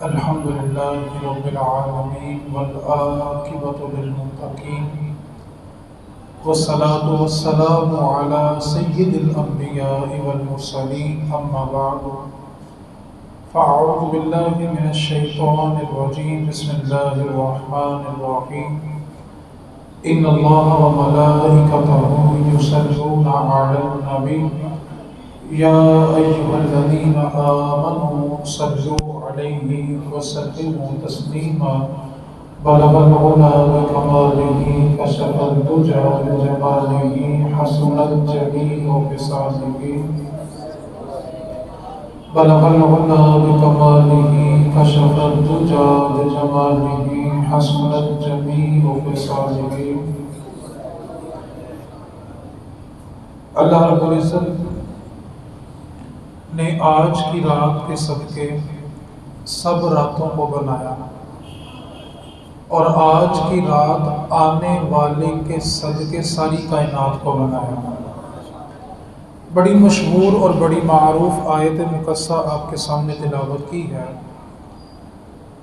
الحمد لله رب العالمين والعاقبة للمتقين والصلاة والسلام على سيد الأنبياء والمرسلين أما بعد فأعوذ بالله من الشيطان الرجيم بسم الله الرحمن الرحيم إن الله وملائكته يصلون على النبي يا أيها الذين آمنوا صلوا عليه وسلموا تسليما بلغ العلا بكماله كشف الدجى بجماله حسنت جميع خصاله بلغ العلا بكماله كشف الدجى بجماله حسنت جميع خصاله۔ اللہ رب العزت نے آج کی رات کے صدقے سب راتوں کو بنایا اور آج کی رات آنے والے کے صدقے ساری کائنات کو بنایا۔ بڑی مشہور اور بڑی معروف آیت مقدسہ آپ کے سامنے تلاوت کی ہے،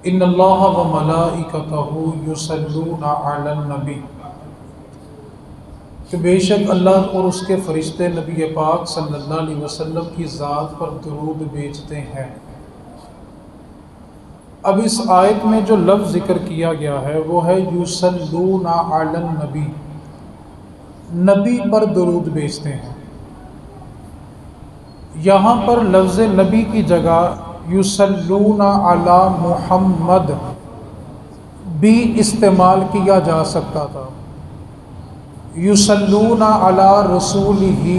ان اللہ و ملائکتہ یصلون علی النبی، کہ بے شک اللہ اور اس کے فرشتے نبی پاک صلی اللہ علیہ وسلم کی ذات پر درود بھیجتے ہیں۔ اب اس آیت میں جو لفظ ذکر کیا گیا ہے وہ ہے یصلون علی النبی، نبی پر درود بھیجتے ہیں۔ یہاں پر لفظ نبی کی جگہ یصلون علی محمد بھی استعمال کیا جا سکتا تھا، یصلون علی رسولہ،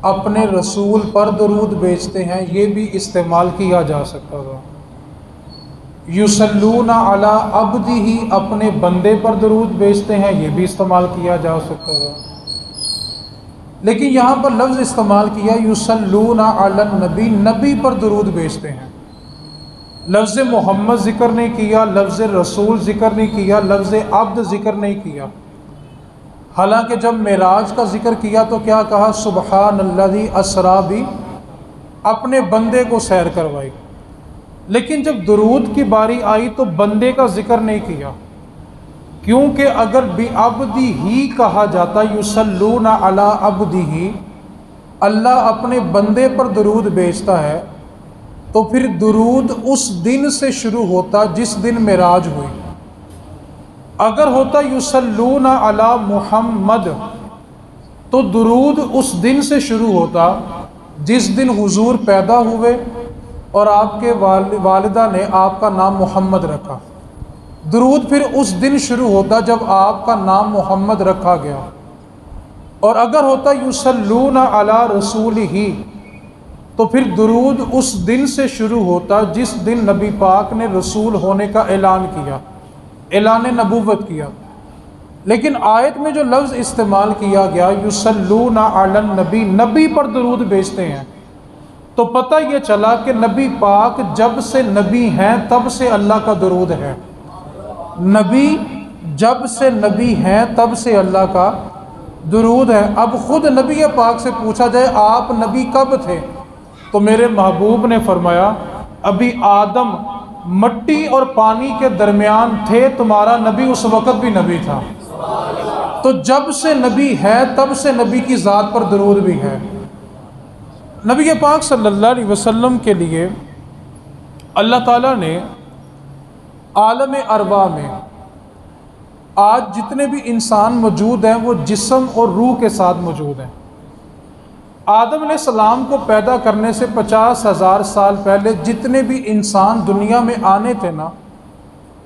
اپنے رسول پر درود بھیجتے ہیں، یہ بھی استعمال کیا جا سکتا تھا۔ یصلون علی عبدہ، اپنے بندے پر درود بھیجتے ہیں، یہ بھی استعمال کیا جا سکتا تھا، لیکن یہاں پر لفظ استعمال کیا یصلون علی النبی، نبی پر درود بھیجتے ہیں۔ لفظ محمد ذکر نہیں کیا، لفظ رسول ذکر نہیں کیا، لفظ عبد ذکر نہیں کیا۔ حالانکہ جب معراج کا ذکر کیا تو کیا کہا؟ سبحان الذی اسریٰ بھی، اپنے بندے کو سیر کروائی۔ لیکن جب درود کی باری آئی تو بندے کا ذکر نہیں کیا، کیونکہ اگر بعبدہ ہی کہا جاتا، یصلون علی عبدہ، اللہ اپنے بندے پر درود بھیجتا ہے، تو پھر درود اس دن سے شروع ہوتا جس دن معراج ہوئی۔ اگر ہوتا یصلون علی محمد تو درود اس دن سے شروع ہوتا جس دن حضور پیدا ہوئے اور آپ کے والدہ نے آپ کا نام محمد رکھا۔ درود پھر اس دن شروع ہوتا جب آپ کا نام محمد رکھا گیا۔ اور اگر ہوتا یصلون علی رسولہ تو پھر درود اس دن سے شروع ہوتا جس دن نبی پاک نے رسول ہونے کا اعلان کیا، اعلان نبوت کیا۔ لیکن آیت میں جو لفظ استعمال کیا گیا یصلون علی النبی، نبی پر درود بھیجتے ہیں، تو پتہ یہ چلا کہ نبی پاک جب سے نبی ہیں تب سے اللہ کا درود ہے۔ نبی جب سے نبی ہیں تب سے اللہ کا درود ہے۔ اب خود نبی پاک سے پوچھا جائے آپ نبی کب تھے، تو میرے محبوب نے فرمایا ابھی آدم مٹی اور پانی کے درمیان تھے، تمہارا نبی اس وقت بھی نبی تھا۔ تو جب سے نبی ہے تب سے نبی کی ذات پر درود بھی ہے۔ نبی پاک صلی اللہ علیہ وسلم کے لیے اللہ تعالیٰ نے عالم ارواح میں آج جتنے بھی انسان موجود ہیں وہ جسم اور روح کے ساتھ موجود ہیں۔ آدم علیہ السلام کو پیدا کرنے سے 50,000 سال پہلے جتنے بھی انسان دنیا میں آنے تھے نا،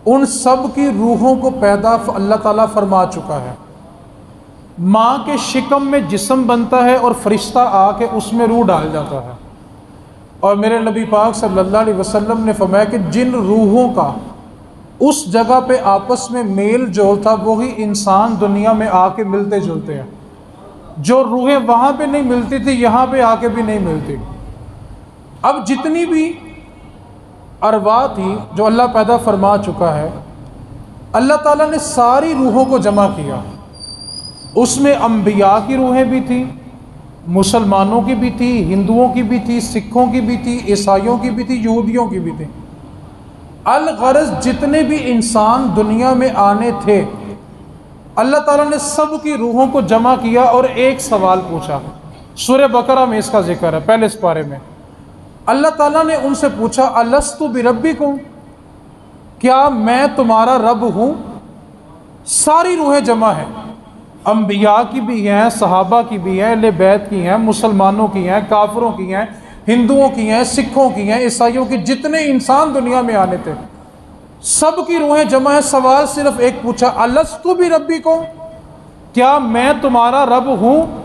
ان سب کی روحوں کو پیدا اللہ تعالیٰ فرما چکا ہے۔ ماں کے شکم میں جسم بنتا ہے اور فرشتہ آ کے اس میں روح ڈال جاتا ہے۔ اور میرے نبی پاک صلی اللہ علیہ وسلم نے فرمایا کہ جن روحوں کا اس جگہ پہ آپس میں میل جول تھا وہی انسان دنیا میں آ کے ملتے جلتے ہیں۔ جو روحیں وہاں پہ نہیں ملتی تھی یہاں پہ آ کے بھی نہیں ملتی۔ اب جتنی بھی ارواح تھی جو اللہ پیدا فرما چکا ہے، اللہ تعالیٰ نے ساری روحوں کو جمع کیا۔ اس میں انبیاء کی روحیں بھی تھیں، مسلمانوں کی بھی تھی، ہندوؤں کی بھی تھی، سکھوں کی بھی تھی، عیسائیوں کی بھی تھی، یہودیوں کی بھی تھی۔ الغرض جتنے بھی انسان دنیا میں آنے تھے اللہ تعالیٰ نے سب کی روحوں کو جمع کیا اور ایک سوال پوچھا. سورہ بقرہ میں اس کا ذکر ہے، پہلے سپارے میں. اللہ تعالیٰ نے ان سے پوچھا الست بربکم، کیا میں تمہارا رب ہوں؟ ساری روحیں جمع ہیں، انبیاء کی بھی ہیں، صحابہ کی بھی ہیں، اہل بیت کی ہیں، مسلمانوں کی ہیں، کافروں کی ہیں، ہندوؤں کی ہیں، سکھوں کی ہیں، عیسائیوں کی، جتنے انسان دنیا میں آنے تھے سب کی روحیں جمع ہیں. سوال صرف ایک پوچھا الست بربکم، کیا میں تمہارا رب ہوں؟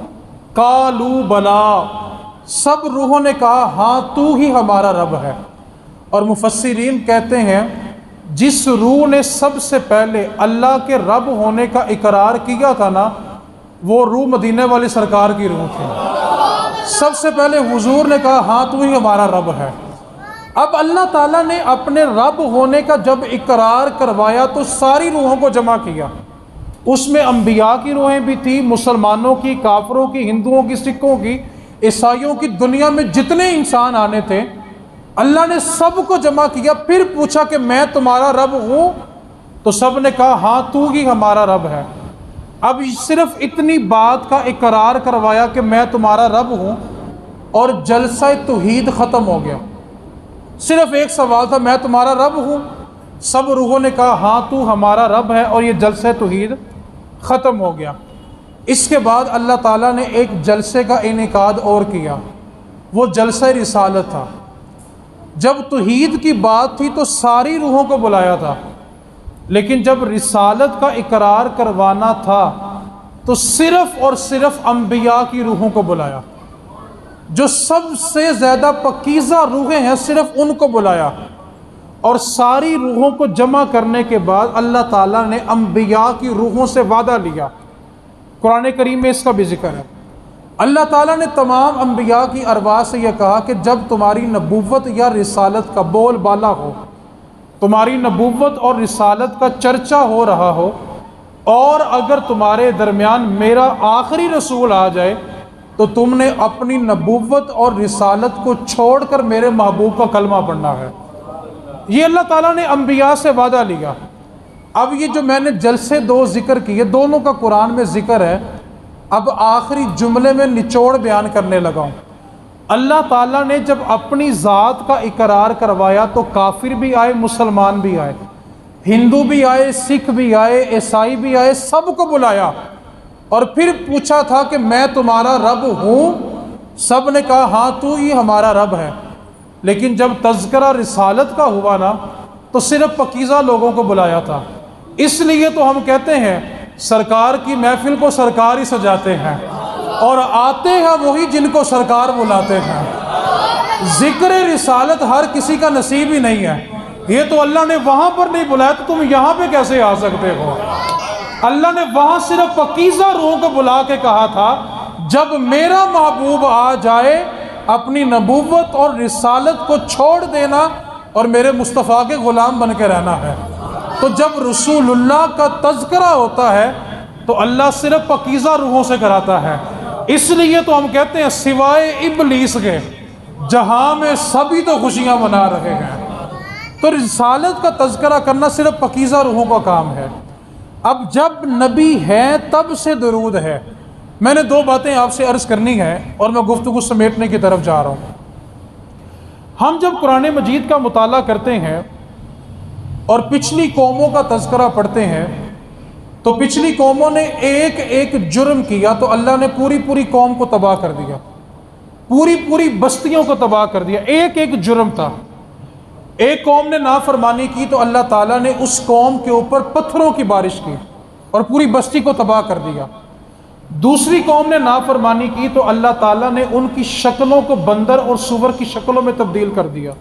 قالوا بلا، سب روحوں نے کہا ہاں تو ہی ہمارا رب ہے. اور مفسرین کہتے ہیں جس روح نے سب سے پہلے اللہ کے رب ہونے کا اقرار کیا تھا نا، وہ روح مدینے والی سرکار کی روح تھی. سب سے پہلے حضور نے کہا ہاں تو ہی ہمارا رب ہے. اب اللہ تعالیٰ نے اپنے رب ہونے کا جب اقرار کروایا تو ساری روحوں کو جمع کیا. اس میں انبیاء کی روحیں بھی تھی، مسلمانوں کی، کافروں کی، ہندوؤں کی، سکھوں کی، عیسائیوں کی، دنیا میں جتنے انسان آنے تھے اللہ نے سب کو جمع کیا. پھر پوچھا کہ میں تمہارا رب ہوں؟ تو سب نے کہا ہاں تو ہی ہمارا رب ہے. اب صرف اتنی بات کا اقرار کروایا کہ میں تمہارا رب ہوں اور جلسہ توحید ختم ہو گیا. صرف ایک سوال تھا میں تمہارا رب ہوں، سب روحوں نے کہا ہاں تو ہمارا رب ہے، اور یہ جلسہ توحید ختم ہو گیا. اس کے بعد اللہ تعالیٰ نے ایک جلسے کا انعقاد اور کیا، وہ جلسہ رسالت تھا. جب توحید کی بات تھی تو ساری روحوں کو بلایا تھا، لیکن جب رسالت کا اقرار کروانا تھا تو صرف اور صرف انبیاء کی روحوں کو بلایا. جو سب سے زیادہ پاکیزہ روحیں ہیں صرف ان کو بلایا. اور ساری روحوں کو جمع کرنے کے بعد اللہ تعالیٰ نے انبیاء کی روحوں سے وعدہ لیا. قرآن کریم میں اس کا بھی ذکر ہے. اللہ تعالیٰ نے تمام انبیاء کی ارواح سے یہ کہا کہ جب تمہاری نبوت یا رسالت کا بول بالا ہو، تمہاری نبوت اور رسالت کا چرچا ہو رہا ہو، اور اگر تمہارے درمیان میرا آخری رسول آ جائے تو تم نے اپنی نبوت اور رسالت کو چھوڑ کر میرے محبوب کا کلمہ پڑھنا ہے. یہ اللہ تعالیٰ نے انبیاء سے وعدہ لیا. اب یہ جو میں نے جلسے دو ذکر کیے دونوں کا قرآن میں ذکر ہے. اب آخری جملے میں نچوڑ بیان کرنے لگا ہوں. اللہ تعالیٰ نے جب اپنی ذات کا اقرار کروایا تو کافر بھی آئے، مسلمان بھی آئے، ہندو بھی آئے، سکھ بھی آئے، عیسائی بھی آئے، سب کو بلایا اور پھر پوچھا تھا کہ میں تمہارا رب ہوں؟ سب نے کہا ہاں تو ہی ہمارا رب ہے. لیکن جب تذکرہ رسالت کا ہوا نا تو صرف پاکیزہ لوگوں کو بلایا تھا. اس لیے تو ہم کہتے ہیں سرکار کی محفل کو سرکار ہی سجاتے ہیں اور آتے ہیں وہی جن کو سرکار بلاتے ہیں. ذکر رسالت ہر کسی کا نصیب ہی نہیں ہے. یہ تو اللہ نے وہاں پر نہیں بلایا تو تم یہاں پہ کیسے آ سکتے ہو؟ اللہ نے وہاں صرف پاکیزہ روحوں کو بلا کے کہا تھا جب میرا محبوب آ جائے اپنی نبوت اور رسالت کو چھوڑ دینا اور میرے مصطفیٰ کے غلام بن کے رہنا ہے. تو جب رسول اللہ کا تذکرہ ہوتا ہے تو اللہ صرف پاکیزہ روحوں سے کراتا ہے. اس لیے تو ہم کہتے ہیں سوائے ابلیس کے جہاں میں سبھی تو خوشیاں منا رہے ہیں. تو رسالت کا تذکرہ کرنا صرف پاکیزہ روحوں کا کام ہے. اب جب نبی ہے تب سے درود ہے. میں نے دو باتیں آپ سے عرض کرنی ہے اور میں گفتگو سمیٹنے کی طرف جا رہا ہوں. ہم جب قرآن مجید کا مطالعہ کرتے ہیں اور پچھلی قوموں کا تذکرہ پڑھتے ہیں تو پچھلی قوموں نے ایک ایک جرم کیا تو اللہ نے پوری پوری قوم کو تباہ کر دیا، پوری پوری بستیوں کو تباہ کر دیا. ایک ایک جرم تھا. ایک قوم نے نافرمانی کی تو اللہ تعالیٰ نے اس قوم کے اوپر پتھروں کی بارش کی اور پوری بستی کو تباہ کر دیا. دوسری قوم نے نافرمانی کی تو اللہ تعالیٰ نے ان کی شکلوں کو بندر اور سور کی شکلوں میں تبدیل کر دیا.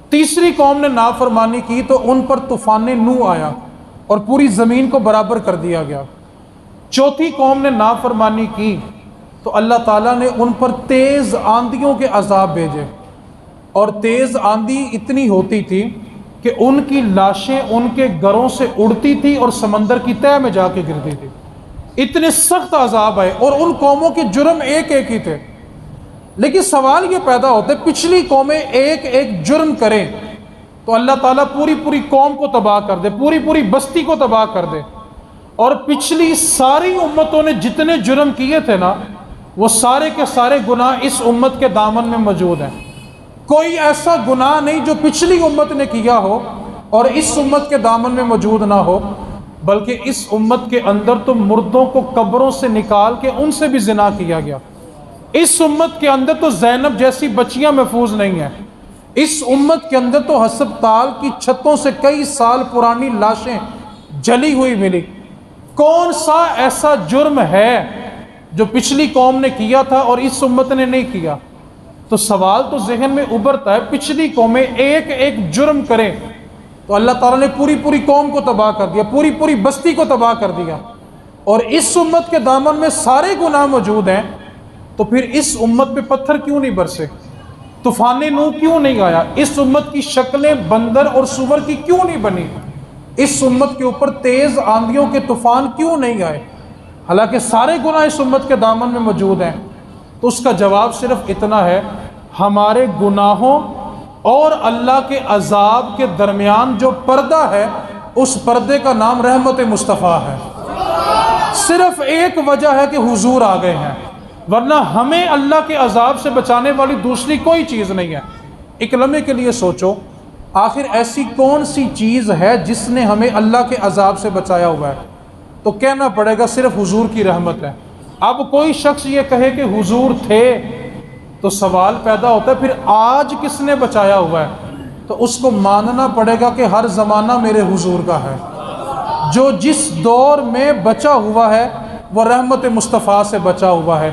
تیسری قوم نے نافرمانی کی تو ان پر طوفان نوح آیا اور پوری زمین کو برابر کر دیا گیا. چوتھی قوم نے نافرمانی کی تو اللہ تعالیٰ نے ان پر تیز آندھیوں کے عذاب بھیجے اور تیز آندھی اتنی ہوتی تھی کہ ان کی لاشیں ان کے گھروں سے اڑتی تھی اور سمندر کی تہہ میں جا کے گرتی تھی. اتنے سخت عذاب آئے اور ان قوموں کے جرم ایک ایک ہی تھے. لیکن سوال یہ پیدا ہوتا ہے پچھلی قومیں ایک ایک جرم کریں تو اللہ تعالیٰ پوری قوم کو تباہ کر دے، پوری بستی کو تباہ کر دے۔ اور پچھلی ساری امتوں نے جتنے جرم کیے تھے نا، وہ سارے کے سارے گناہ اس امت کے دامن میں موجود ہیں۔ کوئی ایسا گناہ نہیں جو پچھلی امت نے کیا ہو اور اس امت کے دامن میں موجود نہ ہو، بلکہ اس امت کے اندر تو مردوں کو قبروں سے نکال کے ان سے بھی زنا کیا گیا۔ اس امت کے اندر تو زینب جیسی بچیاں محفوظ نہیں ہیں۔ اس امت کے اندر تو ہسپتال کی چھتوں سے کئی سال پرانی لاشیں جلی ہوئی ملی۔ کون سا ایسا جرم ہے جو پچھلی قوم نے کیا تھا اور اس امت نے نہیں کیا؟ تو سوال تو ذہن میں ابھرتا ہے، پچھلی قومیں ایک ایک جرم کریں تو اللہ تعالیٰ نے پوری قوم کو تباہ کر دیا، پوری بستی کو تباہ کر دیا۔ اور اس امت کے دامن میں سارے گناہ موجود ہیں، تو پھر اس امت پہ پتھر کیوں نہیں برسے؟ طوفان نوح کیوں نہیں آیا؟ اس امت کی شکلیں بندر اور سور کی کیوں نہیں بنی؟ اس امت کے اوپر تیز آندھیوں کے طوفان کیوں نہیں آئے؟ حالانکہ سارے گناہ اس امت کے دامن میں موجود ہیں۔ تو اس کا جواب صرف اتنا ہے، ہمارے گناہوں اور اللہ کے عذاب کے درمیان جو پردہ ہے، اس پردے کا نام رحمت مصطفیٰ ہے۔ صرف ایک وجہ ہے کہ حضور آ گئے ہیں، ورنہ ہمیں اللہ کے عذاب سے بچانے والی دوسری کوئی چیز نہیں ہے۔ ایک لمحے کے لیے سوچو، آخر ایسی کون سی چیز ہے جس نے ہمیں اللہ کے عذاب سے بچایا ہوا ہے؟ تو کہنا پڑے گا صرف حضور کی رحمت ہے۔ اب کوئی شخص یہ کہے کہ حضور تھے، تو سوال پیدا ہوتا ہے پھر آج کس نے بچایا ہوا ہے؟ تو اس کو ماننا پڑے گا کہ ہر زمانہ میرے حضور کا ہے۔ جو جس دور میں بچا ہوا ہے وہ رحمت مصطفیٰ سے بچا ہوا ہے۔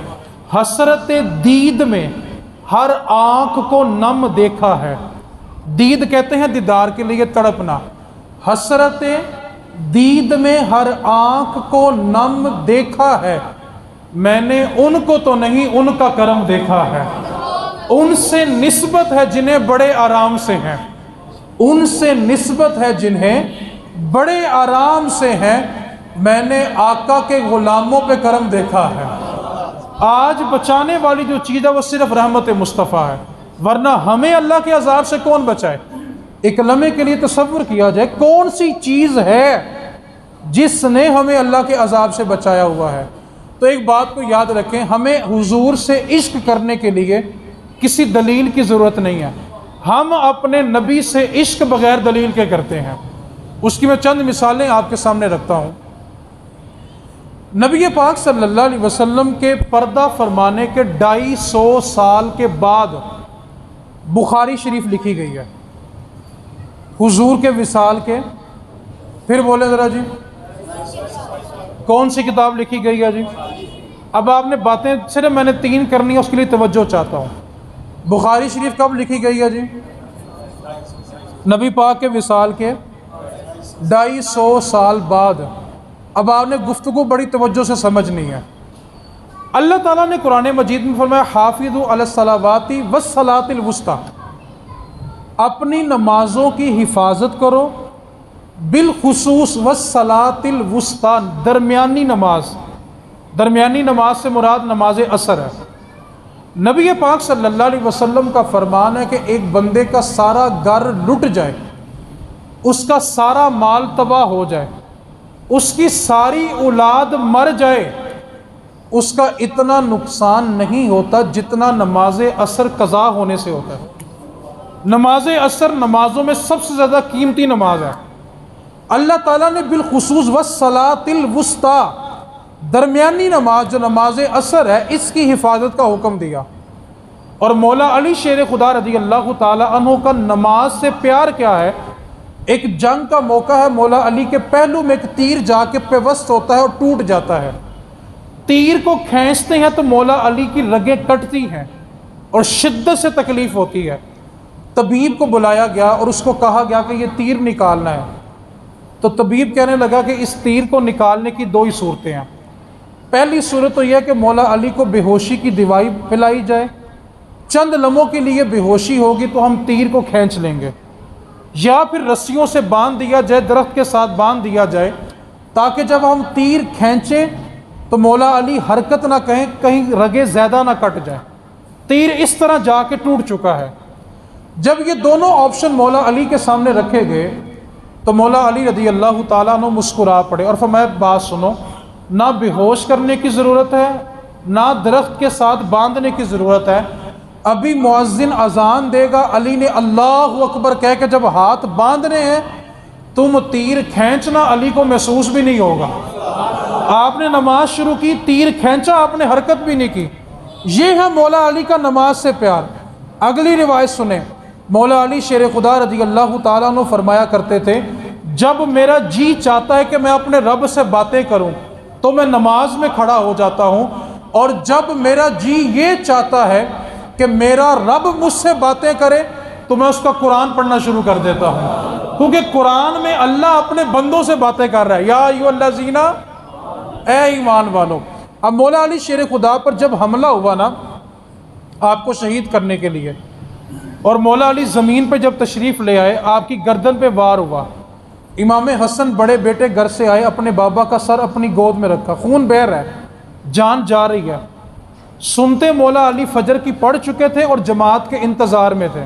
حسرت دید میں ہر آنکھ کو نم دیکھا ہے۔ دید کہتے ہیں دیدار کے لیے تڑپنا۔ حسرت دید میں ہر آنکھ کو نم دیکھا ہے، میں نے ان کو تو نہیں ان کا کرم دیکھا ہے۔ ان سے نسبت ہے جنہیں بڑے آرام سے ہیں، ان سے نسبت ہے جنہیں بڑے آرام سے ہیں، میں نے آقا کے غلاموں پہ کرم دیکھا ہے۔ آج بچانے والی جو چیز ہے وہ صرف رحمت مصطفیٰ ہے، ورنہ ہمیں اللہ کے عذاب سے کون بچائے؟ ایک لمحے کے لیے تصور کیا جائے، کون سی چیز ہے جس نے ہمیں اللہ کے عذاب سے بچایا ہوا ہے؟ تو ایک بات کو یاد رکھیں، ہمیں حضور سے عشق کرنے کے لیے کسی دلیل کی ضرورت نہیں ہے۔ ہم اپنے نبی سے عشق بغیر دلیل کے کرتے ہیں۔ اس کی میں چند مثالیں آپ کے سامنے رکھتا ہوں۔ نبی پاک صلی اللہ علیہ وسلم کے پردہ فرمانے کے 250 سال کے بعد بخاری شریف لکھی گئی ہے، حضور کے وصال کے۔ پھر بولے ذرا جی، کون سی کتاب لکھی گئی ہے جی؟ اب آپ نے باتیں صرف میں نے 3 کرنی ہے، اس کے لیے توجہ چاہتا ہوں۔ بخاری شریف کب لکھی گئی ہے جی؟ نبی پاک کے وصال کے 250 سال بعد۔ اب آپ نے گفتگو بڑی توجہ سے سمجھنی ہے۔ اللہ تعالیٰ نے قرآن مجید میں فرمایا حافظوا علی الصلوات والصلاۃ الوسطی، اپنی نمازوں کی حفاظت کرو، بالخصوص والصلاۃ الوسطی، درمیانی نماز۔ درمیانی نماز سے مراد نماز عصر ہے۔ نبی پاک صلی اللہ علیہ وسلم کا فرمان ہے کہ ایک بندے کا سارا گھر لٹ جائے، اس کا سارا مال تباہ ہو جائے، اس کی ساری اولاد مر جائے، اس کا اتنا نقصان نہیں ہوتا جتنا نماز عصر قضا ہونے سے ہوتا ہے۔ نماز عصر نمازوں میں سب سے زیادہ قیمتی نماز ہے۔ اللہ تعالیٰ نے بالخصوص والصلاۃ الوسطی، درمیانی نماز جو نماز عصر ہے، اس کی حفاظت کا حکم دیا۔ اور مولا علی شیر خدا رضی اللہ تعالی عنہ کا نماز سے پیار کیا ہے؟ ایک جنگ کا موقع ہے، مولا علی کے پہلو میں ایک تیر جا کے پیوست ہوتا ہے اور ٹوٹ جاتا ہے۔ تیر کو کھینچتے ہیں تو مولا علی کی رگیں کٹتی ہیں اور شدت سے تکلیف ہوتی ہے۔ طبیب کو بلایا گیا اور اس کو کہا گیا کہ یہ تیر نکالنا ہے۔ تو طبیب کہنے لگا کہ اس تیر کو نکالنے کی 2 ہی صورتیں ہیں۔ پہلی صورت تو یہ کہ مولا علی کو بے ہوشی کی دوائی پلائی جائے، چند لمحوں کے لیے بے ہوشی ہوگی تو ہم تیر کو کھینچ لیں گے، یا پھر رسیوں سے باندھ دیا جائے، درخت کے ساتھ باندھ دیا جائے، تاکہ جب ہم تیر کھینچیں تو مولا علی حرکت نہ کہیں، کہیں رگیں زیادہ نہ کٹ جائیں۔ تیر اس طرح جا کے ٹوٹ چکا ہے۔ جب یہ دونوں آپشن مولا علی کے سامنے رکھے گئے تو مولا علی رضی اللہ تعالیٰ عنہ مسکرا پڑے اور فرمایا بات سنو، نہ بے ہوش کرنے کی ضرورت ہے، نہ درخت کے ساتھ باندھنے کی ضرورت ہے، ابھی مؤذن اذان دے گا، علی نے اللہ اکبر کہہ کے جب ہاتھ باندھنے ہیں تم تیر کھینچنا علی کو محسوس بھی نہیں ہوگا۔ آپ نے نماز شروع کی، تیر کھینچا، آپ نے حرکت بھی نہیں کی۔ یہ ہے مولا علی کا نماز سے پیار۔ اگلی روایت سنیں، مولا علی شیر خدا رضی اللہ تعالیٰ عنہ فرمایا کرتے تھے جب میرا جی چاہتا ہے کہ میں اپنے رب سے باتیں کروں تو میں نماز میں کھڑا ہو جاتا ہوں، اور جب میرا جی یہ چاہتا ہے کہ میرا رب مجھ سے باتیں کرے تو میں اس کا قرآن پڑھنا شروع کر دیتا ہوں، کیونکہ قرآن میں اللہ اپنے بندوں سے باتیں کر رہا ہے، یا ایھا الذین، اے ایمان والو۔ اب مولا علی شیر خدا پر جب حملہ ہوا نا آپ کو شہید کرنے کے لیے، اور مولا علی زمین پہ جب تشریف لے آئے، آپ کی گردن پہ وار ہوا، امام حسن بڑے بیٹے گھر سے آئے، اپنے بابا کا سر اپنی گود میں رکھا، خون بہہ رہا ہے، جان جا رہی ہے۔ سنتے مولا علی فجر کی پڑھ چکے تھے اور جماعت کے انتظار میں تھے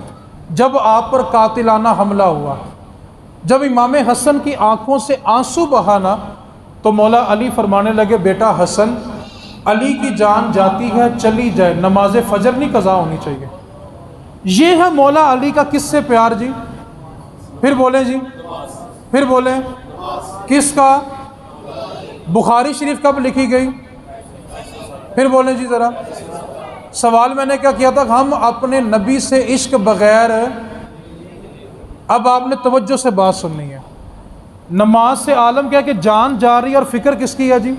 جب آپ پر قاتلانہ حملہ ہوا۔ جب امام حسن کی آنکھوں سے آنسو بہانا تو مولا علی فرمانے لگے بیٹا حسن، علی کی جان جاتی ہے چلی جائے، نماز فجر نہیں قضا ہونی چاہیے۔ یہ ہے مولا علی کا کس سے پیار جی؟ پھر بولیں جی، پھر بولیں، کس کا؟ بخاری شریف کب لکھی گئی؟ پھر بولیں جی ذرا۔ سوال میں نے کیا کیا تھا؟ ہم اپنے نبی سے عشق بغیر، اب آپ نے توجہ سے بات سننی ہے، نماز سے عالم کیا کہ جان جا رہی اور فکر کس کی ہے جی؟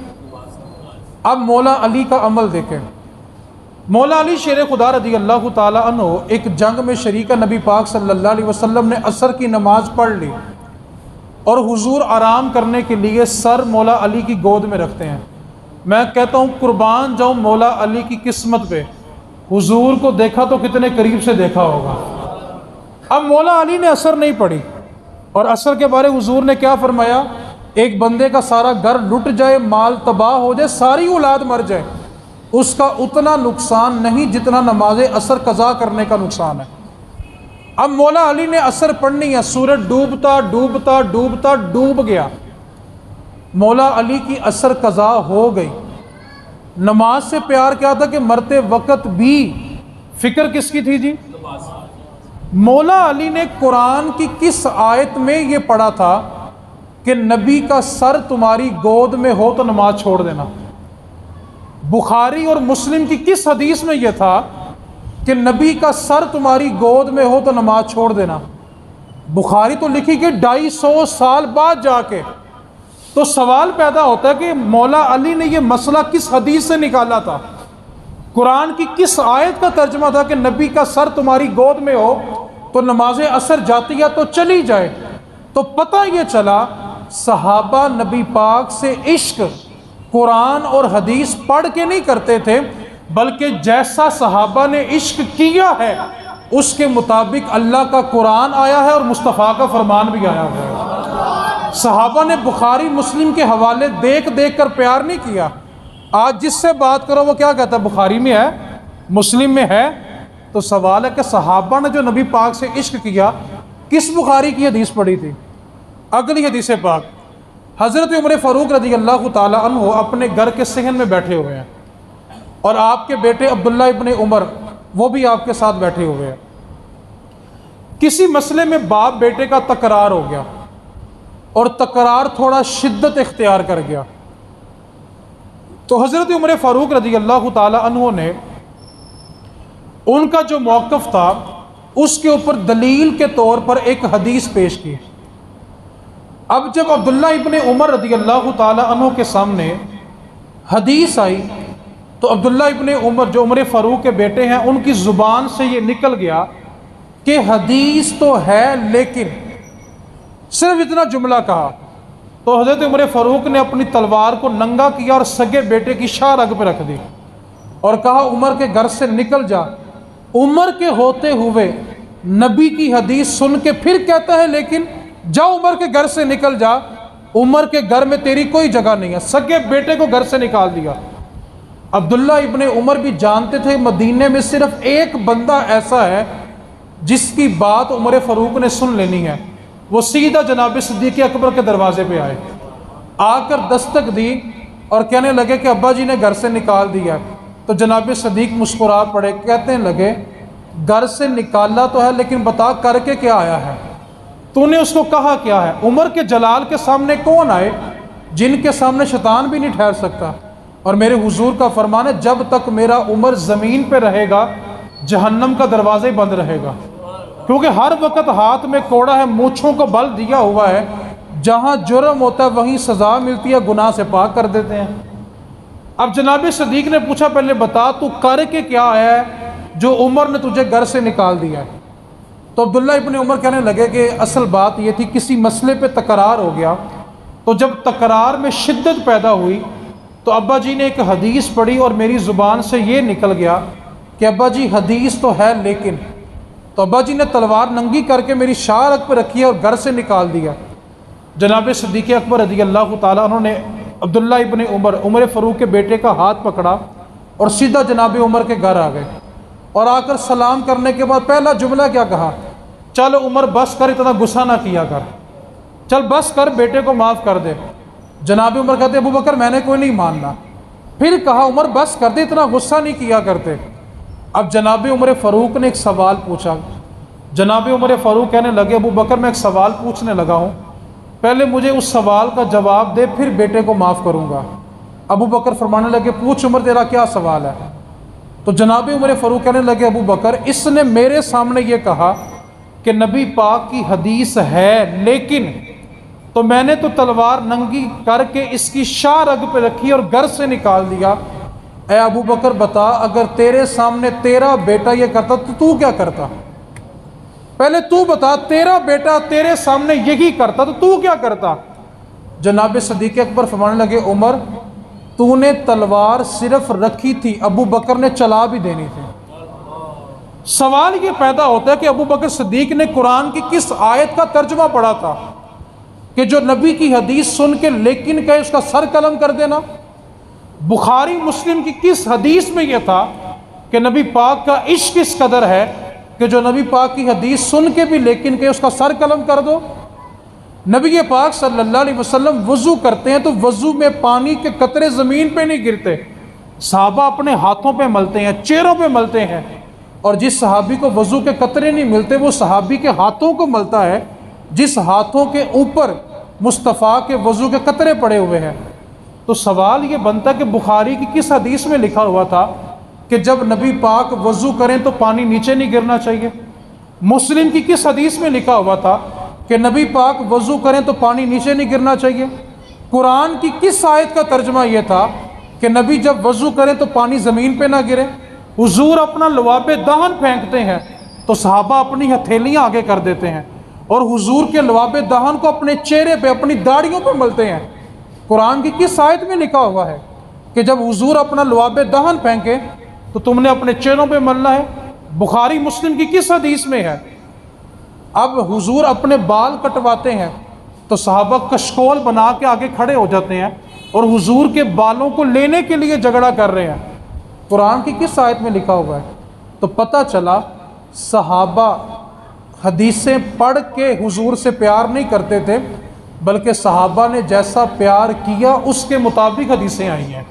اب مولا علی کا عمل دیکھیں۔ مولا علی شیر خدا رضی اللہ تعالیٰ عنہ ایک جنگ میں شریک نبی پاک صلی اللہ علیہ وسلم نے عصر کی نماز پڑھ لی اور حضور آرام کرنے کے لیے سر مولا علی کی گود میں رکھتے ہیں۔ میں کہتا ہوں قربان جاؤں مولا علی کی قسمت پہ، حضور کو دیکھا تو کتنے قریب سے دیکھا ہوگا۔ اب مولا علی نے عصر نہیں پڑھی، اور عصر کے بارے حضور نے کیا فرمایا؟ ایک بندے کا سارا گھر لٹ جائے، مال تباہ ہو جائے، ساری اولاد مر جائے، اس کا اتنا نقصان نہیں جتنا نماز عصر قضا کرنے کا نقصان ہے۔ اب مولا علی نے عصر پڑھنی ہے، سورج ڈوبتا ڈوبتا ڈوبتا ڈوب گیا، مولا علی کی عصر قضا ہو گئی۔ نماز سے پیار کیا تھا کہ مرتے وقت بھی فکر کس کی تھی جی؟ مولا علی نے قرآن کی کس آیت میں یہ پڑھا تھا کہ نبی کا سر تمہاری گود میں ہو تو نماز چھوڑ دینا؟ بخاری اور مسلم کی کس حدیث میں یہ تھا کہ نبی کا سر تمہاری گود میں ہو تو نماز چھوڑ دینا؟ بخاری تو لکھی کہ 250 سال بعد جا کے۔ تو سوال پیدا ہوتا ہے کہ مولا علی نے یہ مسئلہ کس حدیث سے نکالا تھا؟ قرآن کی کس آیت کا ترجمہ تھا کہ نبی کا سر تمہاری گود میں ہو تو نماز عصر جاتی ہے تو چلی جائے؟ تو پتہ یہ چلا صحابہ نبی پاک سے عشق قرآن اور حدیث پڑھ کے نہیں کرتے تھے، بلکہ جیسا صحابہ نے عشق کیا ہے اس کے مطابق اللہ کا قرآن آیا ہے اور مصطفیٰ کا فرمان بھی آیا ہے۔ صحابہ نے بخاری مسلم کے حوالے دیکھ دیکھ کر پیار نہیں کیا۔ آج جس سے بات کرو وہ کیا کہتا ہے؟ بخاری میں ہے، مسلم میں ہے۔ تو سوال ہے کہ صحابہ نے جو نبی پاک سے عشق کیا کس بخاری کی حدیث پڑھی تھی؟ اگلی حدیث پاک، حضرت عمر فاروق رضی اللہ تعالی عنہ اپنے گھر کے صحن میں بیٹھے ہوئے ہیں، اور آپ کے بیٹے عبداللہ ابن عمر وہ بھی آپ کے ساتھ بیٹھے ہوئے ہیں۔ کسی مسئلے میں باپ بیٹے کا تکرار ہو گیا، اور تکرار تھوڑا شدت اختیار کر گیا، تو حضرت عمر فاروق رضی اللہ تعالی عنہ نے ان کا جو موقف تھا اس کے اوپر دلیل کے طور پر ایک حدیث پیش کی۔ اب جب عبداللہ ابن عمر رضی اللہ تعالی عنہ کے سامنے حدیث آئی تو عبداللہ ابن عمر جو عمر فاروق کے بیٹے ہیں ان کی زبان سے یہ نکل گیا کہ حدیث تو ہے لیکن، صرف اتنا جملہ کہا تو حضرت عمر فاروق نے اپنی تلوار کو ننگا کیا اور سگے بیٹے کی شاہ رگ پہ رکھ دی اور کہا عمر کے گھر سے نکل جا۔ عمر کے ہوتے ہوئے نبی کی حدیث سن کے پھر کہتا ہے لیکن، جا عمر کے گھر سے نکل جا، عمر کے گھر میں تیری کوئی جگہ نہیں ہے، سگے بیٹے کو گھر سے نکال دیا۔ عبداللہ ابن عمر بھی جانتے تھے مدینے میں صرف ایک بندہ ایسا ہے جس کی بات عمر فاروق نے سن لینی ہے، وہ سیدھا جناب صدیق اکبر کے دروازے پہ آئے، آ کر دستک دی اور کہنے لگے کہ ابا جی نے گھر سے نکال دیا۔ تو جناب صدیق مسکرا پڑے، کہتے لگے گھر سے نکالا تو ہے، لیکن بتا کر کے کیا آیا ہے، تو نے اس کو کہا کیا ہے؟ عمر کے جلال کے سامنے کون آئے جن کے سامنے شیطان بھی نہیں ٹھہر سکتا؟ اور میرے حضور کا فرمان ہے جب تک میرا عمر زمین پہ رہے گا جہنم کا دروازہ ہی بند رہے گا، کیونکہ ہر وقت ہاتھ میں کوڑا ہے، مونچھوں کو بل دیا ہوا ہے، جہاں جرم ہوتا ہے وہیں سزا ملتی ہے، گناہ سے پاک کر دیتے ہیں۔ اب جناب صدیق نے پوچھا پہلے بتا تو کر کے کیا آیا ہے جو عمر نے تجھے گھر سے نکال دیا ہے؟ تو عبداللہ ابن عمر کہنے لگے کہ اصل بات یہ تھی کسی مسئلے پہ تکرار ہو گیا، تو جب تکرار میں شدت پیدا ہوئی تو ابا جی نے ایک حدیث پڑھی اور میری زبان سے یہ نکل گیا کہ ابا جی حدیث تو ہے لیکن، تو ابا جی نے تلوار ننگی کر کے میری شارک پہ رکھی اور گھر سے نکال دیا۔ جناب صدیق اکبر رضی اللہ تعالیٰ انہوں نے عبداللہ ابن عمر فاروق کے بیٹے کا ہاتھ پکڑا اور سیدھا جناب عمر کے گھر آ گئے، اور آ کر سلام کرنے کے بعد پہلا جملہ کیا کہا؟ چل عمر بس کر، اتنا غصہ نہ کیا کر، چل بس کر، بیٹے کو معاف کر دے۔ جناب عمر کہتے ابو بکر میں نے کوئی نہیں ماننا۔ پھر کہا عمر بس کر دے، اتنا غصہ نہیں کیا کرتے۔ اب جناب عمر فاروق نے ایک سوال پوچھا، جناب عمر فاروق کہنے لگے ابو بکر میں ایک سوال پوچھنے لگا ہوں، پہلے مجھے اس سوال کا جواب دے پھر بیٹے کو معاف کروں گا۔ ابو بکر فرمانے لگے پوچھ عمر تیرا کیا سوال ہے؟ تو جناب عمر فاروق کہنے لگے ابو بکر اس نے میرے سامنے یہ کہا کہ نبی پاک کی حدیث ہے لیکن، تو میں نے تو تلوار ننگی کر کے اس کی شاہ رگ پہ رکھی اور گھر سے نکال دیا۔ اے ابو بکر بتا اگر تیرے سامنے تیرا بیٹا یہ کرتا تو کیا کرتا؟ پہلے تو بتا، تیرا بیٹا تیرے سامنے یہی کرتا تو کیا کرتا؟ جناب صدیق اکبر فرمانے لگے عمر تو نے تلوار صرف رکھی تھی، ابو بکر نے چلا بھی دینی تھی۔ سوال یہ پیدا ہوتا ہے کہ ابو بکر صدیق نے قرآن کی کس آیت کا ترجمہ پڑھا تھا کہ جو نبی کی حدیث سن کے لیکن کہے اس کا سر قلم کر دینا؟ بخاری مسلم کی کس حدیث میں یہ تھا کہ نبی پاک کا عشق اس قدر ہے کہ جو نبی پاک کی حدیث سن کے بھی لیکن کہے اس کا سر قلم کر دو؟ نبی پاک صلی اللہ علیہ وسلم وضو کرتے ہیں تو وضو میں پانی کے قطرے زمین پہ نہیں گرتے، صحابہ اپنے ہاتھوں پہ ملتے ہیں، چہروں پہ ملتے ہیں، اور جس صحابی کو وضو کے قطرے نہیں ملتے وہ صحابی کے ہاتھوں کو ملتا ہے جس ہاتھوں کے اوپر مصطفیٰ کے وضو کے قطرے پڑے ہوئے ہیں۔ تو سوال یہ بنتا کہ بخاری کی کس حدیث میں لکھا ہوا تھا کہ جب نبی پاک وضو کریں تو پانی نیچے نہیں گرنا چاہیے؟ مسلم کی کس حدیث میں لکھا ہوا تھا کہ نبی پاک وضو کریں تو پانی نیچے نہیں گرنا چاہیے؟ قرآن کی کس آیت کا ترجمہ یہ تھا کہ نبی جب وضو کریں تو پانی زمین پہ نہ گرے؟ حضور اپنا لواب دہن پھینکتے ہیں تو صحابہ اپنی ہتھیلیاں آگے کر دیتے ہیں، اور حضور کے لواب دہن کو اپنے چہرے پہ اپنی داڑھیوں پہ ملتے ہیں۔ قرآن کی کس آیت میں لکھا ہوا ہے کہ جب حضور اپنا لواب دہن پھینکے تو تم نے اپنے چہروں پہ ملنا ہے؟ بخاری مسلم کی کس حدیث میں ہے؟ اب حضور اپنے بال کٹواتے ہیں تو صحابہ کشکول بنا کے آگے کھڑے ہو جاتے ہیں اور حضور کے بالوں کو لینے کے لیے جھگڑا کر رہے ہیں۔ قرآن کی کس آیت میں لکھا ہوا ہے؟ تو پتہ چلا صحابہ حدیثیں پڑھ کے حضور سے پیار نہیں کرتے تھے، بلکہ صحابہ نے جیسا پیار کیا اس کے مطابق حدیثیں آئی ہیں۔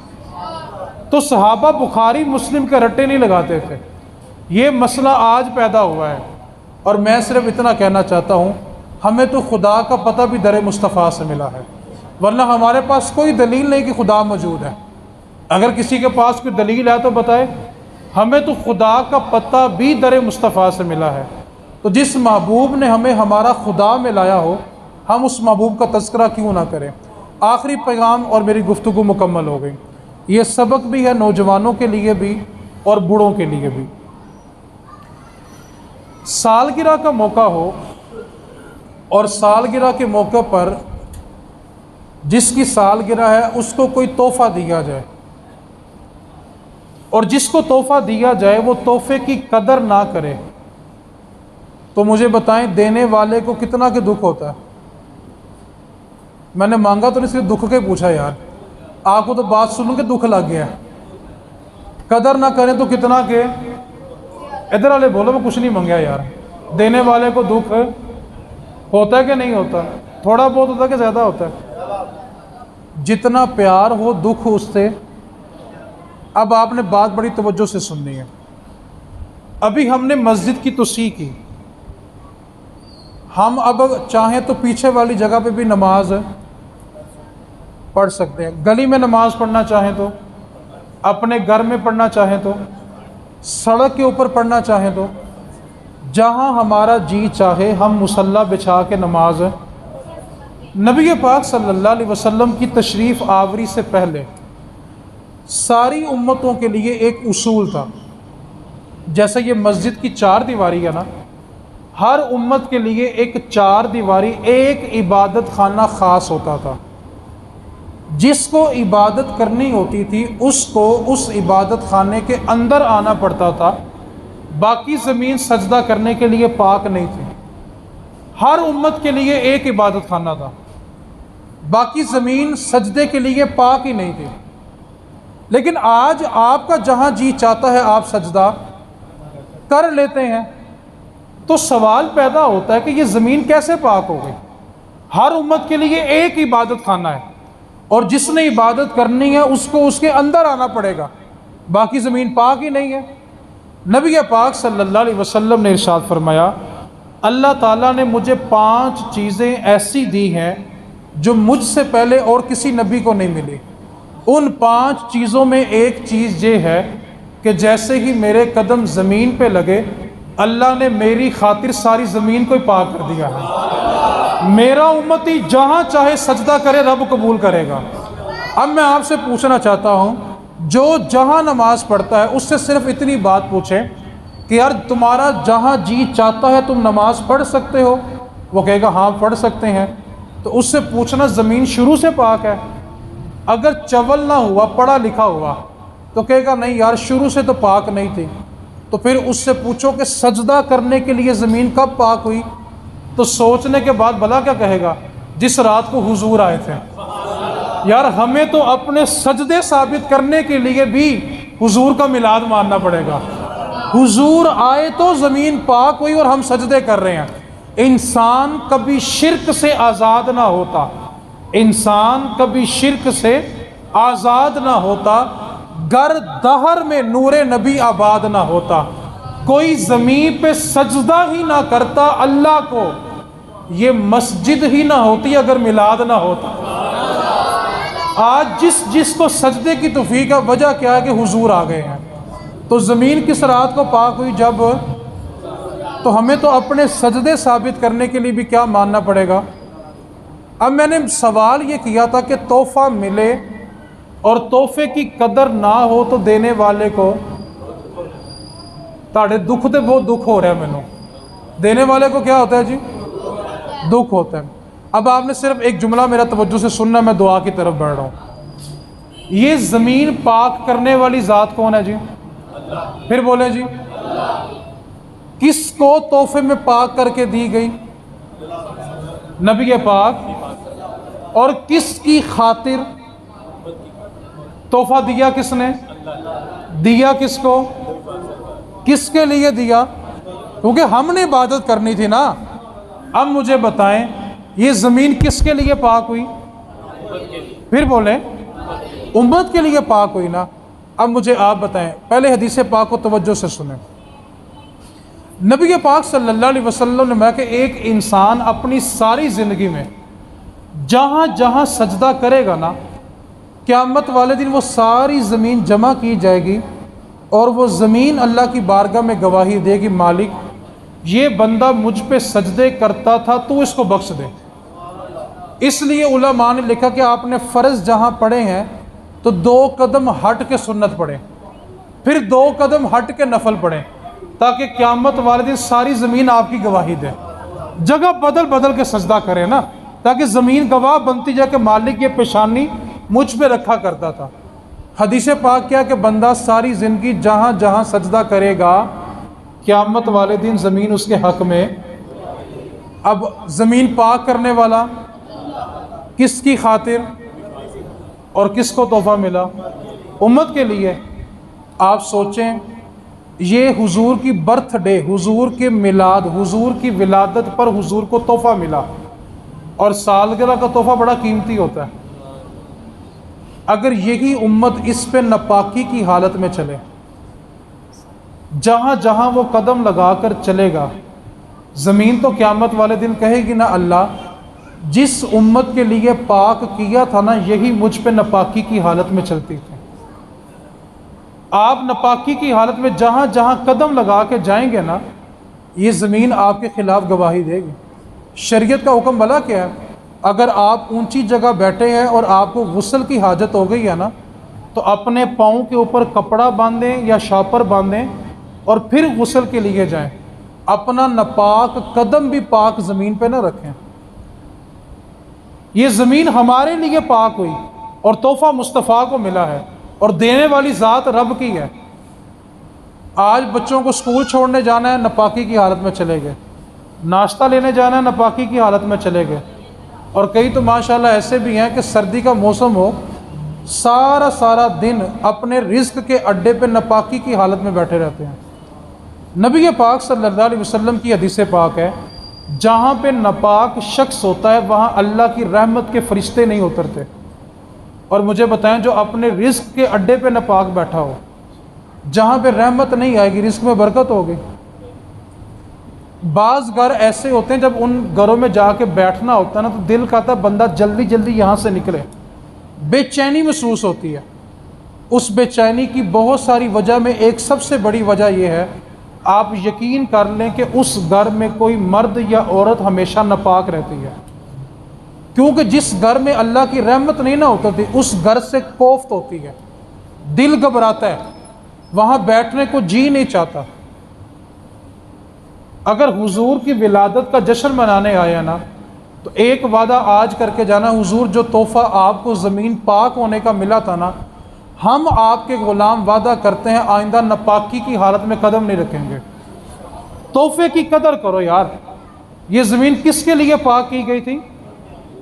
تو صحابہ بخاری مسلم کے رٹے نہیں لگاتے تھے۔ یہ مسئلہ آج پیدا ہوا ہے، اور میں صرف اتنا کہنا چاہتا ہوں ہمیں تو خدا کا پتہ بھی در مصطفیٰ سے ملا ہے، ورنہ ہمارے پاس کوئی دلیل نہیں کہ خدا موجود ہے۔ اگر کسی کے پاس کوئی دلیل ہے تو بتائے۔ ہمیں تو خدا کا پتہ بھی در مصطفیٰ سے ملا ہے، تو جس محبوب نے ہمیں ہمارا خدا میں لایا ہو ہم اس محبوب کا تذکرہ کیوں نہ کریں۔ آخری پیغام اور میری گفتگو مکمل ہو گئی۔ یہ سبق بھی ہے نوجوانوں کے لیے بھی اور بوڑھوں کے لیے بھی۔ سالگرہ کا موقع ہو اور سالگرہ کے موقع پر جس کی سالگرہ ہے اس کو کوئی تحفہ دیا جائے، اور جس کو تحفہ دیا جائے وہ تحفے کی قدر نہ کرے، تو مجھے بتائیں دینے والے کو کتنا کہ دکھ ہوتا ہے؟ میں نے مانگا تو نہیں، صرف دکھ کے پوچھا یار، آپ کو تو بات سن کے دکھ لگ گیا۔ قدر نہ کریں تو کتنا کہ ادھر والے بولو میں کچھ نہیں مانگا یار، دینے والے کو دکھ ہوتا ہے کہ نہیں ہوتا؟ تھوڑا بہت ہوتا ہے کہ زیادہ ہوتا ہے؟ جتنا پیار ہو دکھ اس سے۔ اب آپ نے بات بڑی توجہ سے سننی ہے۔ ابھی ہم نے مسجد کی توسیع کی، ہم اب چاہیں تو پیچھے والی جگہ پہ بھی نماز پڑھ سکتے ہیں، گلی میں نماز پڑھنا چاہیں تو، اپنے گھر میں پڑھنا چاہیں تو، سڑک کے اوپر پڑھنا چاہیں تو، جہاں ہمارا جی چاہے ہم مصلی بچھا کے نماز۔ نبی پاک صلی اللہ علیہ وسلم کی تشریف آوری سے پہلے ساری امتوں کے لیے ایک اصول تھا، جیسے یہ مسجد کی 4 دیواری ہے نا، ہر امت کے لیے ایک 4 دیواری ایک عبادت خانہ خاص ہوتا تھا۔ جس کو عبادت کرنی ہوتی تھی اس کو اس عبادت خانے کے اندر آنا پڑتا تھا، باقی زمین سجدہ کرنے کے لیے پاک نہیں تھی۔ ہر امت کے لیے ایک عبادت خانہ تھا، باقی زمین سجدے کے لیے پاک ہی نہیں تھی۔ لیکن آج آپ کا جہاں جی چاہتا ہے آپ سجدہ کر لیتے ہیں، تو سوال پیدا ہوتا ہے کہ یہ زمین کیسے پاک ہو گئی؟ ہر امت کے لیے ایک عبادت خانہ ہے، اور جس نے عبادت کرنی ہے اس کو اس کے اندر آنا پڑے گا، باقی زمین پاک ہی نہیں ہے۔ نبی پاک صلی اللہ علیہ وسلم نے ارشاد فرمایا، اللہ تعالیٰ نے مجھے 5 چیزیں ایسی دی ہیں جو مجھ سے پہلے اور کسی نبی کو نہیں ملی۔ ان 5 چیزوں میں ایک چیز یہ ہے کہ جیسے ہی میرے قدم زمین پہ لگے اللہ نے میری خاطر ساری زمین کو ہی پاک کر دیا ہے۔ میرا امتی جہاں چاہے سجدہ کرے رب قبول کرے گا۔ اب میں آپ سے پوچھنا چاہتا ہوں، جو جہاں نماز پڑھتا ہے اس سے صرف اتنی بات پوچھیں کہ یار تمہارا جہاں جی چاہتا ہے تم نماز پڑھ سکتے ہو؟ وہ کہے گا ہاں پڑھ سکتے ہیں۔ تو اس سے پوچھنا زمین شروع سے پاک ہے؟ اگر چول نہ ہوا پڑھا لکھا ہوا تو کہے گا نہیں یار شروع سے تو پاک نہیں تھی۔ تو پھر اس سے پوچھو کہ سجدہ کرنے کے لیے زمین کب پاک ہوئی؟ تو سوچنے کے بعد بھلا کیا کہے گا؟ جس رات کو حضور آئے تھے۔ یار ہمیں تو اپنے سجدے ثابت کرنے کے لیے بھی حضور کا میلاد ماننا پڑے گا۔ حضور آئے تو زمین پاک ہوئی اور ہم سجدے کر رہے ہیں۔ انسان کبھی شرک سے آزاد نہ ہوتا، انسان کبھی شرک سے آزاد نہ ہوتا، گر دہر میں نور نبی آباد نہ ہوتا۔ کوئی زمین پہ سجدہ ہی نہ کرتا اللہ کو، یہ مسجد ہی نہ ہوتی اگر میلاد نہ ہوتا۔ آج جس کو سجدے کی توفیق ہے، وجہ کیا ہے کہ حضور آ گئے ہیں۔ تو زمین کس رات کو پاک ہوئی؟ جب تو ہمیں تو اپنے سجدے ثابت کرنے کے لیے بھی کیا ماننا پڑے گا؟ اب میں نے سوال یہ کیا تھا کہ تحفہ ملے اور تحفے کی قدر نہ ہو تو دینے والے کو تاڑے دکھ تے بہت دکھ ہو رہا ہے مینوں، دینے والے کو کیا ہوتا ہے جی؟ دکھ ہوتا ہے۔ اب آپ نے صرف ایک جملہ میرا توجہ سے سننا، میں دعا کی طرف بڑھ رہا ہوں۔ یہ زمین پاک کرنے والی ذات کون ہے جی؟ پھر بولیں جی۔ کس کو تحفے میں پاک کر کے دی گئی؟ نبی پاک۔ اور کس کی خاطر تحفہ دیا؟ کس نے دیا؟ کس کو؟ کس کے لیے دیا؟ کیونکہ ہم نے عبادت کرنی تھی نا۔ اب مجھے بتائیں یہ زمین کس کے لیے پاک ہوئی؟ پھر بولیں امت کے لیے پاک ہوئی نا۔ اب مجھے آپ بتائیں، پہلے حدیث پاک کو توجہ سے سنیں۔ نبی پاک صلی اللہ علیہ وسلم نے میں کہ ایک انسان اپنی ساری زندگی میں جہاں جہاں سجدہ کرے گا نا، قیامت والے دن وہ ساری زمین جمع کی جائے گی اور وہ زمین اللہ کی بارگاہ میں گواہی دے گی، مالک یہ بندہ مجھ پہ سجدے کرتا تھا تو اس کو بخش دے۔ اس لیے علماء نے لکھا کہ آپ نے فرض جہاں پڑھے ہیں تو 2 قدم ہٹ کے سنت پڑھیں، پھر 2 قدم ہٹ کے نفل پڑھیں، تاکہ قیامت والے دن ساری زمین آپ کی گواہی دے۔ جگہ بدل بدل کے سجدہ کریں نا، تاکہ زمین گواہ بنتی جائے کہ مالک یہ پیشانی مجھ پہ رکھا کرتا تھا۔ حدیث پاک کیا کہ بندہ ساری زندگی جہاں جہاں سجدہ کرے گا قیامت والے دن زمین اس کے حق میں۔ اب زمین پاک کرنے والا کس کی خاطر اور کس کو تحفہ ملا؟ امت کے لیے۔ آپ سوچیں یہ حضور کی برتھ ڈے، حضور کے میلاد، حضور کی ولادت پر حضور کو تحفہ ملا، اور سالگرہ کا تحفہ بڑا قیمتی ہوتا ہے۔ اگر یہی امت اس پہ ناپاکی کی حالت میں چلے، جہاں جہاں وہ قدم لگا کر چلے گا، زمین تو قیامت والے دن کہے گی نا اللہ جس امت کے لیے پاک کیا تھا نا، یہی مجھ پہ ناپاکی کی حالت میں چلتی تھی۔ آپ ناپاکی کی حالت میں جہاں جہاں قدم لگا کے جائیں گے نا، یہ زمین آپ کے خلاف گواہی دے گی۔ شریعت کا حکم بھلا کیا ہے؟ اگر آپ اونچی جگہ بیٹھے ہیں اور آپ کو غسل کی حاجت ہو گئی ہے نا، تو اپنے پاؤں کے اوپر کپڑا باندھیں یا شاپر باندھیں اور پھر غسل کے لیے جائیں، اپنا ناپاک قدم بھی پاک زمین پہ نہ رکھیں۔ یہ زمین ہمارے لیے پاک ہوئی اور تحفہ مصطفیٰ کو ملا ہے، اور دینے والی ذات رب کی ہے۔ آج بچوں کو اسکول چھوڑنے جانا ہے، ناپاکی کی حالت میں چلے گئے، ناشتہ لینے جانا ہے، ناپاکی کی حالت میں چلے گئے، اور کئی تو ماشاءاللہ ایسے بھی ہیں کہ سردی کا موسم ہو، سارا سارا دن اپنے رزق کے اڈے پہ ناپاکی کی حالت میں بیٹھے رہتے ہیں۔ نبی پاک صلی اللہ علیہ وسلم کی حدیث پاک ہے، جہاں پہ ناپاک شخص ہوتا ہے وہاں اللہ کی رحمت کے فرشتے نہیں اترتے۔ اور مجھے بتائیں جو اپنے رزق کے اڈے پہ ناپاک بیٹھا ہو، جہاں پہ رحمت نہیں آئے گی، رزق میں برکت ہوگی۔ بعض گھر ایسے ہوتے ہیں جب ان گھروں میں جا کے بیٹھنا ہوتا ہے نا، تو دل کہتا ہے بندہ جلدی جلدی یہاں سے نکلے، بے چینی محسوس ہوتی ہے۔ اس بے چینی کی بہت ساری وجہ میں ایک سب سے بڑی وجہ یہ ہے، آپ یقین کر لیں کہ اس گھر میں کوئی مرد یا عورت ہمیشہ ناپاک رہتی ہے، کیونکہ جس گھر میں اللہ کی رحمت نہیں نہ ہوتی اس گھر سے کوفت ہوتی ہے، دل گھبراتا ہے، وہاں بیٹھنے کو جی نہیں چاہتا۔ اگر حضور کی ولادت کا جشن منانے آیا نا، تو ایک وعدہ آج کر کے جانا، حضور جو تحفہ آپ کو زمین پاک ہونے کا ملا تھا نا، ہم آپ کے غلام وعدہ کرتے ہیں آئندہ ناپاکی کی حالت میں قدم نہیں رکھیں گے۔ تحفے کی قدر کرو یار، یہ زمین کس کے لیے پاک کی گئی تھی؟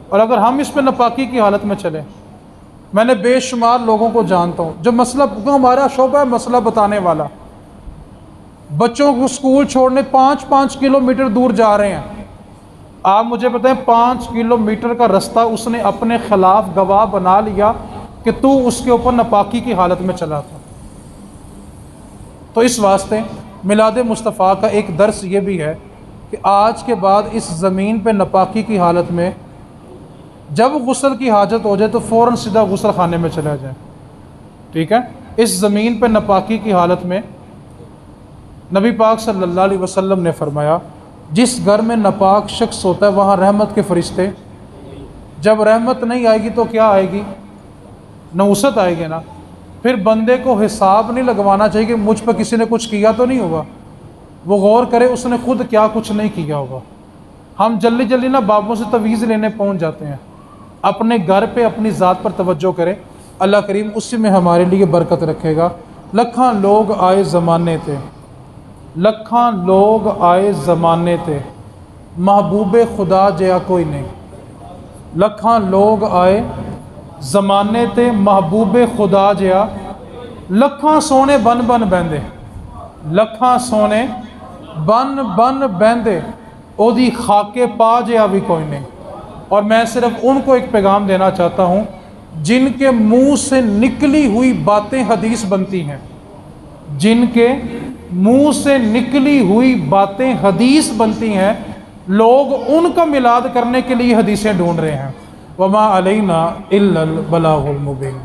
اور اگر ہم اس پہ ناپاکی کی حالت میں چلیں، میں نے بے شمار لوگوں کو جانتا ہوں جو مسئلہ، ہمارا شعبہ ہے مسئلہ بتانے والا، بچوں کو اسکول چھوڑنے 5-5 کلومیٹر دور جا رہے ہیں۔ آپ مجھے بتائیں 5 کلومیٹر کا رستہ اس نے اپنے خلاف گواہ بنا لیا کہ تو اس کے اوپر ناپاکی کی حالت میں چلا تھا۔ تو اس واسطے میلاد مصطفیٰ کا ایک درس یہ بھی ہے کہ آج کے بعد اس زمین پہ ناپاکی کی حالت میں جب غسل کی حاجت ہو جائے تو فوراً سیدھا غسل خانے میں چلا جائیں، ٹھیک ہے؟ اس زمین پہ ناپاکی کی حالت میں نبی پاک صلی اللہ علیہ وسلم نے فرمایا جس گھر میں ناپاک شخص ہوتا ہے وہاں رحمت کے فرشتے، جب رحمت نہیں آئے گی تو کیا آئے گی؟ نحوست آئے گی نا۔ پھر بندے کو حساب نہیں لگوانا چاہیے کہ مجھ پہ کسی نے کچھ کیا تو نہیں ہوگا، وہ غور کرے اس نے خود کیا کچھ نہیں کیا ہوگا۔ ہم جلدی جلدی نا بابوں سے تویز لینے پہنچ جاتے ہیں، اپنے گھر پہ اپنی ذات پر توجہ کرے، اللہ کریم اسی میں ہمارے لیے برکت رکھے گا۔ لکھاں لوگ آئے زمانے تے، لکھاں لوگ آئے زمانے تے، محبوب خدا جیا کوئی نہیں۔ لکھاں لوگ آئے زمانے تے، محبوب خدا جیا، لکھاں سونے بن بن بہندے، لکھاں سونے بن بن بہندے، او دی خاکے پا جیا بھی کوئی نہیں۔ اور میں صرف ان کو ایک پیغام دینا چاہتا ہوں جن کے منہ سے نکلی ہوئی باتیں حدیث بنتی ہیں، جن کے منہ سے نکلی ہوئی باتیں حدیث بنتی ہیں، لوگ ان کا میلاد کرنے کے لیے حدیثیں ڈھونڈ رہے ہیں۔ وما علینا الا البلاغ المبین۔